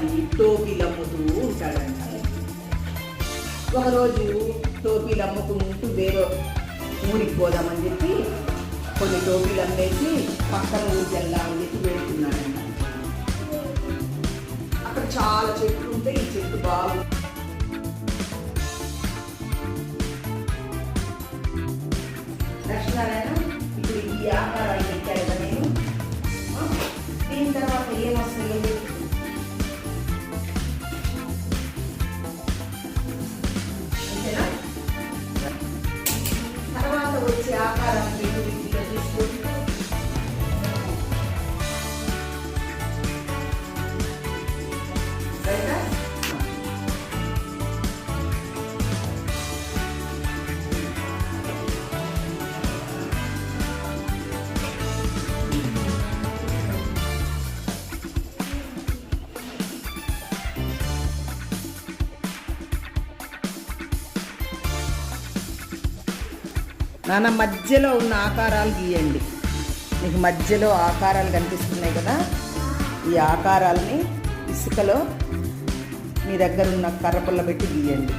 అబ్బాయి టోపీలు అమ్ముతూ ఉంటాడంట. ఒకరోజు టోపీలు అమ్ముకుంటూ వేరే ఊరికి పోదామని చెప్పి కొన్ని టోపీలు అమ్మేసి పక్కన ఊరికి వెళ్దామని చెప్పి వెళ్తున్నాడంట. అక్కడ చాలా చెట్లు ఉంటే ఈ చెట్టు బాగు లక్ష్మీనారాయణ ఇప్పుడు ఈ ఆకారాలు పెట్టారు కదా నేను, దీని తర్వాత ఏమొస్తాయి? అంతేనా? తర్వాత వచ్చే ఆకారం రెండు రీతిగా తీసుకుంటూ రైటా? నాన్న మధ్యలో ఉన్న ఆకారాలు గీయండి. మీకు మధ్యలో ఆకారాలు కనిపిస్తున్నాయి కదా, ఈ ఆకారాలని ఇసుకలో మీ దగ్గర ఉన్న కర్రపుల్ల పెట్టి గీయండి.